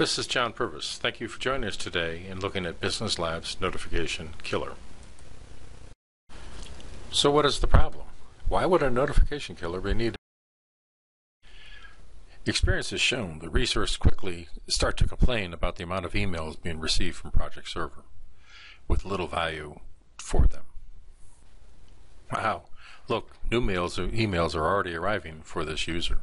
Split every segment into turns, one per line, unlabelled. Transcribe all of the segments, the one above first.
This is John Purvis. Thank you for joining us today in looking at Business Labs Notification Killer. So what is the problem? Why would a notification killer be needed? Experience has shown that resources quickly start to complain about the amount of emails being received from Project Server with little value for them. Wow, look, new emails are already arriving for this user.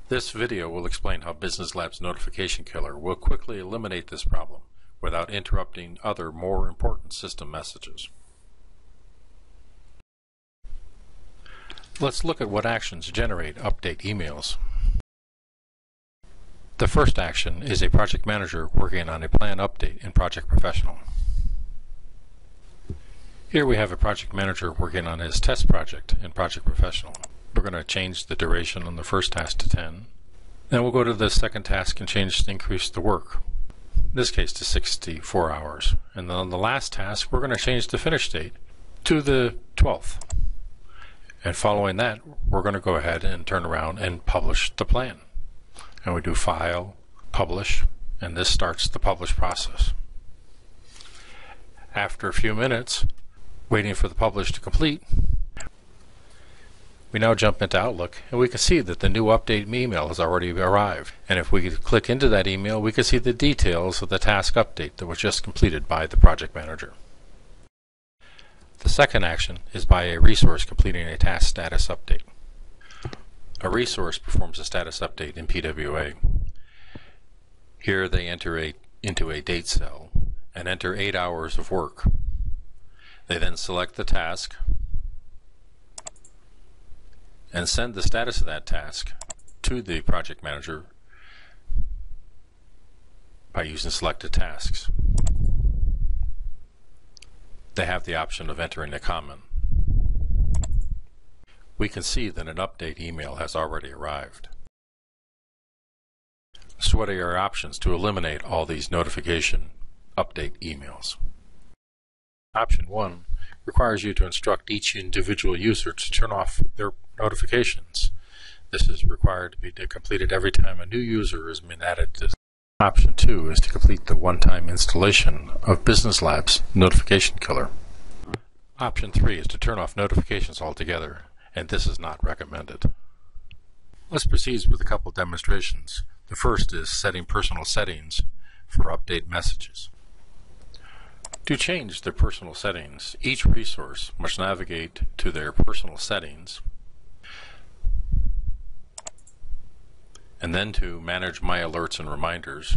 This video will explain how Business Labs Notification Killer will quickly eliminate this problem without interrupting other more important system messages. Let's look at what actions generate update emails. The first action is a project manager working on a plan update in Project Professional. Here we have a project manager working on his test project in Project Professional. We're going to change the duration on the first task to 10. Then we'll go to the second task and increase the work, in this case to 64 hours. And then on the last task, we're going to change the finish date to the 12th. And following that, we're going to go ahead and turn around and publish the plan. And we do File, Publish, and this starts the publish process. After a few minutes, waiting for the publish to complete, we now jump into Outlook and we can see that the new update email has already arrived. And if we click into that email, we can see the details of the task update that was just completed by the project manager. The second action is by a resource completing a task status update. A resource performs a status update in PWA. Here they enter into a date cell and enter 8 hours of work. They then select the task and send the status of that task to the project manager by using selected tasks. They have the option of entering a comment. We can see that an update email has already arrived. So what are your options to eliminate all these notification update emails? Option 1 requires you to instruct each individual user to turn off their notifications. This is required to be completed every time a new user has been added to. Option 2 is to complete the one-time installation of Business Labs Notification Killer. Option 3 is to turn off notifications altogether, and this is not recommended. Let's proceed with a couple demonstrations. The first is setting personal settings for update messages. To change their personal settings, each resource must navigate to their personal settings and then to manage my alerts and reminders.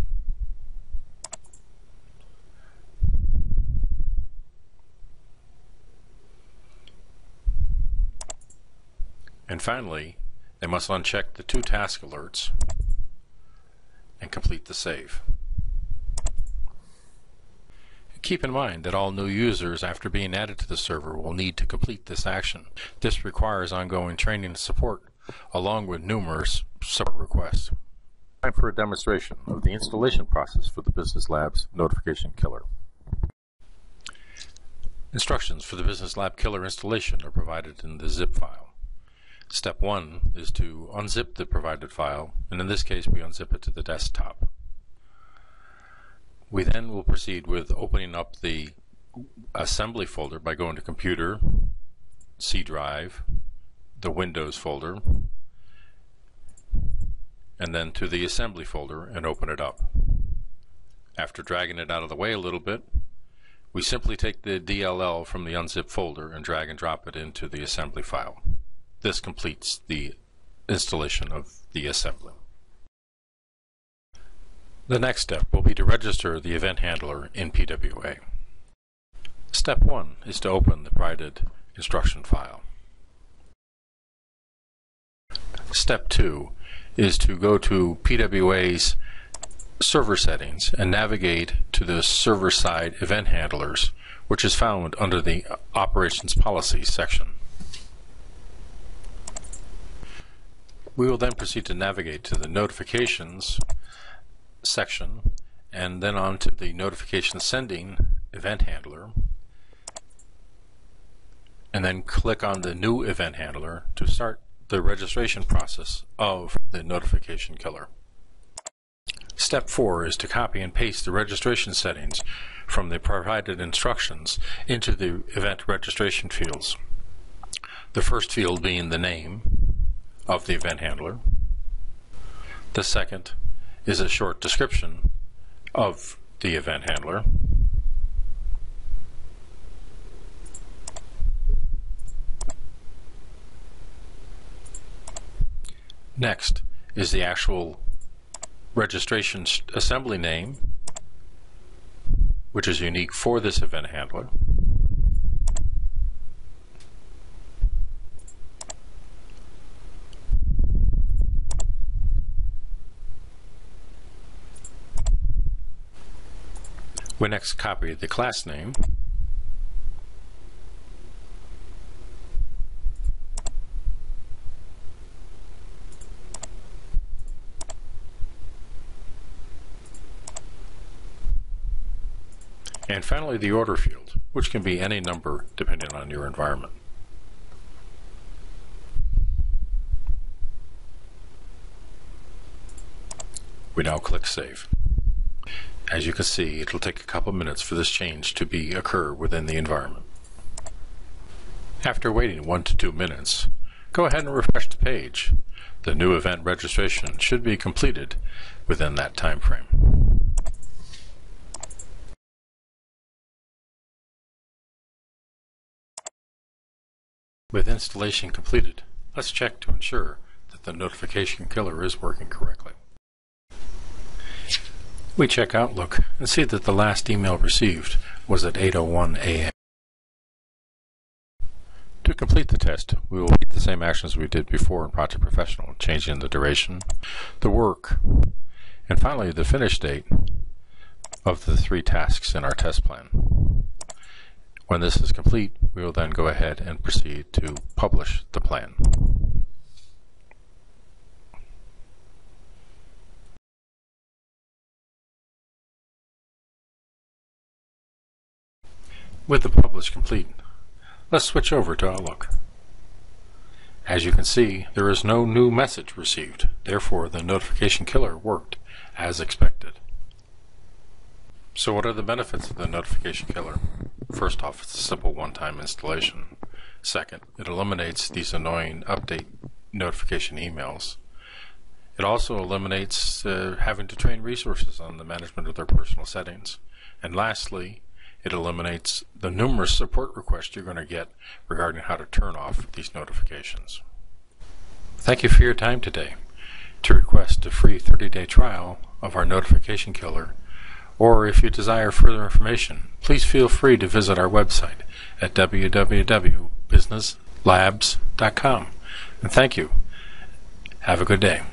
And finally, they must uncheck the 2 task alerts and complete the save. Keep in mind that all new users after being added to the server will need to complete this action. This requires ongoing training and support along with numerous support requests. Time for a demonstration of the installation process for the Business Labs Notification Killer. Instructions for the Business Lab Killer installation are provided in the zip file. Step 1 is to unzip the provided file, and in this case we unzip it to the desktop. We then will proceed with opening up the assembly folder by going to Computer, C Drive, the Windows folder, and then to the assembly folder and open it up. After dragging it out of the way a little bit, we simply take the DLL from the unzipped folder and drag and drop it into the assembly file. This completes the installation of the assembly. The next step will be to register the event handler in PWA. Step 1 is to open the provided instruction file. Step 2 is to go to PWA's server settings and navigate to the server-side event handlers, which is found under the Operations Policies section. We will then proceed to navigate to the Notifications section and then on to the Notification Sending event handler, and then click on the new event handler to start the registration process of the notification killer. Step 4 is to copy and paste the registration settings from the provided instructions into the event registration fields. The first field being the name of the event handler. The second is a short description of the event handler. Next is the actual registration assembly name, which is unique for this event handler. We next copy the class name, and finally the order field, which can be any number depending on your environment. We now click Save. As you can see, it'll take a couple minutes for this change to occur within the environment. After waiting 1 to 2 minutes, go ahead and refresh the page. The new event registration should be completed within that time frame. With installation completed, let's check to ensure that the notification killer is working correctly. We check Outlook and see that the last email received was at 8:01 a.m. To complete the test, we will repeat the same actions we did before in Project Professional, changing the duration, the work, and finally the finish date of the 3 tasks in our test plan. When this is complete, we will then go ahead and proceed to publish the plan. With the publish complete, let's switch over to Outlook. As you can see, there is no new message received. Therefore, the notification killer worked as expected. So what are the benefits of the notification killer? First off, it's a simple one-time installation. Second, it eliminates these annoying update notification emails. It also eliminates having to train resources on the management of their personal settings. And lastly, it eliminates the numerous support requests you're going to get regarding how to turn off these notifications. Thank you for your time today. To request a free 30-day trial of our notification killer, or if you desire further information, please feel free to visit our website at www.businesslabs.com. And thank you. Have a good day.